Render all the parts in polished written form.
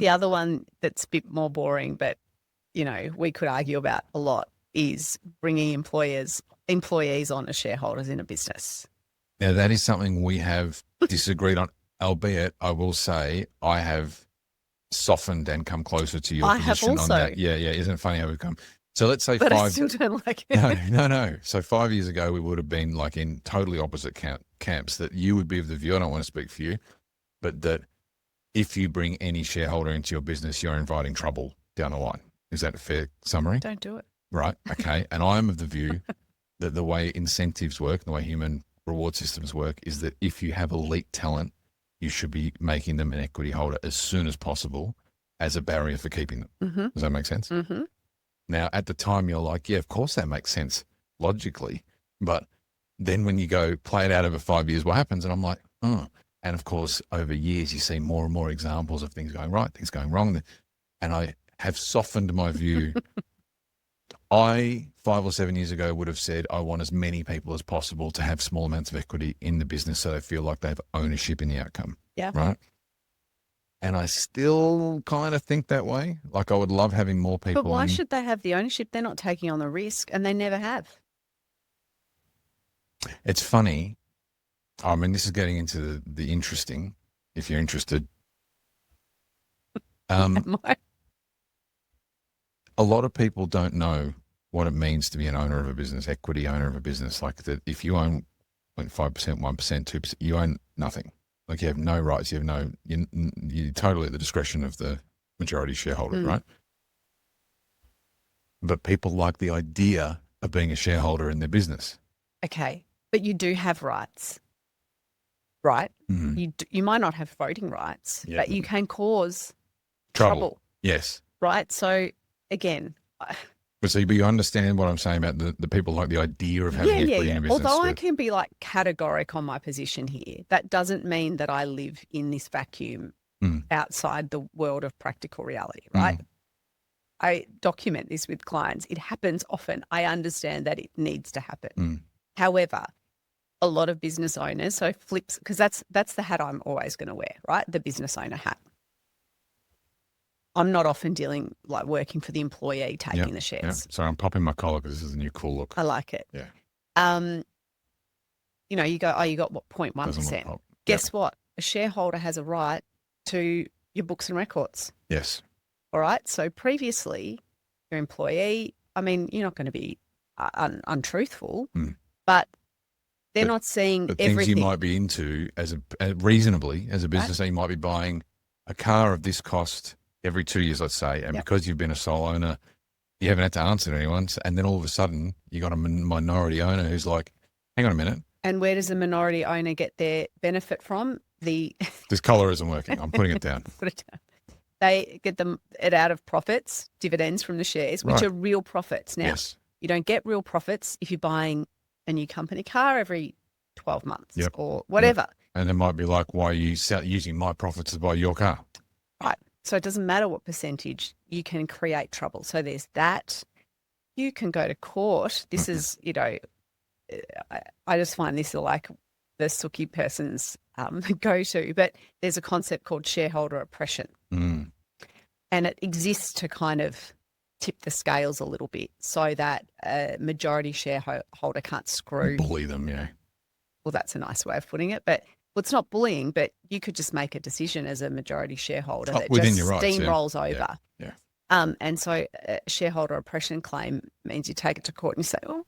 The other one that's a bit more boring, but, we could argue about a lot, is bringing employees on as shareholders in a business. Now, that is something we have disagreed on, albeit I will say I have softened and come closer to your position on that. Yeah. Isn't it funny how we've come? So let's say but I still don't like it. No. So 5 years ago, we would have been like in totally opposite camps, that you would be of the view, I don't want to speak for you, but that if you bring any shareholder into your business, you're inviting trouble down the line. Is that a fair summary? Don't do it. Right. Okay. And I'm of the view that the way incentives work, the way human reward systems work, is that if you have elite talent, you should be making them an equity holder as soon as possible as a barrier for keeping them. Mm-hmm. Does that make sense? Mm-hmm. Now, at the time, you're like, yeah, of course that makes sense logically. But then when you go play it out over 5 years, what happens? And I'm like, oh. And of course, over years, you see more and more examples of things going right, things going wrong. And I have softened my view. 5 or 7 years ago would have said, I want as many people as possible to have small amounts of equity in the business so they feel like they have ownership in the outcome. Yeah. Right. And I still kind of think that way. Like I would love having more people. But why should they have the ownership? They're not taking on the risk, and they never have. It's funny. I mean, this is getting into the interesting, if you're interested. Am I? A lot of people don't know what it means to be an owner of a business, equity owner of a business. Like that, if you own 0.5%, 1%, 2%, you own nothing. Like you have no rights. You're totally at the discretion of the majority shareholder, right? But people like the idea of being a shareholder in their business. Okay, but you do have rights, right? Mm-hmm. You might not have voting rights, but you can cause trouble. Yes. Right? So, again... But you understand what I'm saying about the people like the idea of having equity in a business. Although I can be like categoric on my position here, that doesn't mean that I live in this vacuum outside the world of practical reality, right? I document this with clients. It happens often. I understand that it needs to happen. However, a lot of business owners, so flips, because that's the hat I'm always going to wear, right? The business owner hat. I'm not often working for the employee taking the shares. Yeah. Sorry, I'm popping my collar because this is a new cool look. I like it. Yeah. You go, you got what, 0.1%. Guess what? A shareholder has a right to your books and records. Yes. All right. So previously, your employee, I mean, you're not going to be untruthful, but they're not seeing everything. Things you might be into reasonably as a business, you might be buying a car of this cost every 2 years, let's say, and because you've been a sole owner, you haven't had to answer to anyone, and then all of a sudden you got a minority owner who's like, hang on a minute. And where does the minority owner get their benefit from? This collar isn't working. I'm putting it down. Put it down. They get it out of profits, dividends from the shares, which are real profits. Now, you don't get real profits if you're buying a new company car every 12 months or whatever. Yep. And it might be like, why are you using my profits to buy your car? Right. So it doesn't matter what percentage, you can create trouble. So there's that. You can go to court. This is, I just find this like the sooky person's go-to, but there's a concept called shareholder oppression. And it exists to kind of tip the scales a little bit so that a majority shareholder can't screw. Bully them, yeah. Well, that's a nice way of putting it, but it's not bullying, but you could just make a decision as a majority shareholder that just steamrolls over. Yeah. And so a shareholder oppression claim means you take it to court and you say, oh.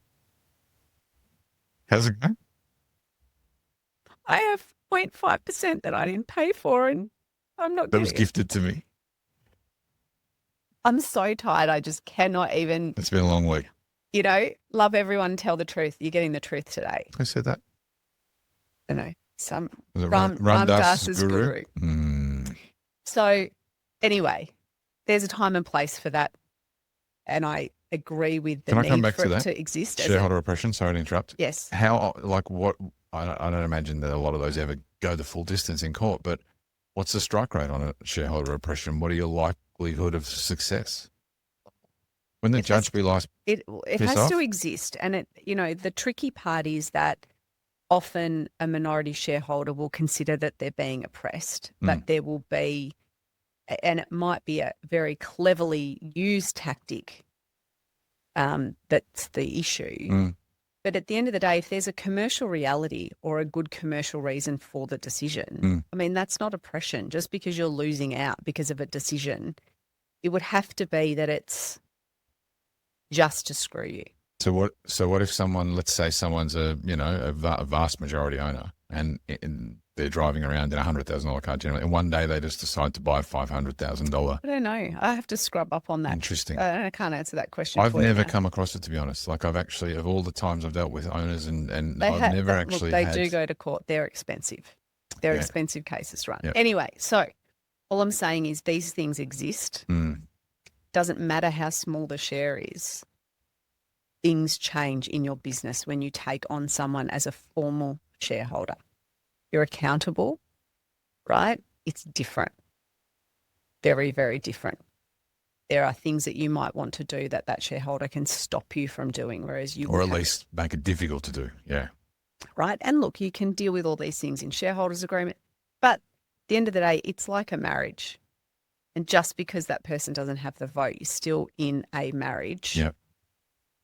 How's it going? I have 0.5% that I didn't pay for and I'm not That was gifted to me. I'm so tired. I just cannot even. It's been a long week. Love everyone, tell the truth. You're getting the truth today. Who said that? I don't know. Some Ram Dass's guru. So anyway, there's a time and place for that. And I agree with the need for it to exist. Shareholder oppression, sorry to interrupt. Yes. How, I don't imagine that a lot of those ever go the full distance in court, but what's the strike rate on a shareholder oppression? What are your likelihood of success? When the judge be like, it has to exist. And the tricky part is that often a minority shareholder will consider that they're being oppressed, but there will be and it might be a very cleverly used tactic that's the issue. But at the end of the day, if there's a commercial reality or a good commercial reason for the decision, I mean, that's not oppression. Just because you're losing out because of a decision, it would have to be that it's just to screw you. So what if someone, let's say someone's a vast majority owner and they're driving around in a $100,000 car generally, and one day they just decide to buy a $500,000. I don't know. I have to scrub up on that. Interesting. I can't answer that question. I've never come across it, to be honest. Like I've actually, of all the times I've dealt with owners and I've never actually they do go to court. They're expensive. They're expensive cases to run. Yep. Anyway, so all I'm saying is these things exist. Doesn't matter how small the share is. Things change in your business when you take on someone as a formal shareholder. You're accountable, right? It's different. Very, very different. There are things that you might want to do that shareholder can stop you from doing, whereas you... Or at least make it difficult to do, yeah. Right? And look, you can deal with all these things in shareholders' agreement, but at the end of the day, it's like a marriage. And just because that person doesn't have the vote, you're still in a marriage. Yep.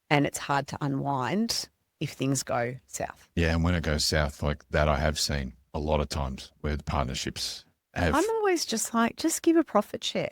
And it's hard to unwind if things go south. Yeah, and when it goes south like that, I have seen a lot of times where the partnerships have... I'm always just like, just give a profit share.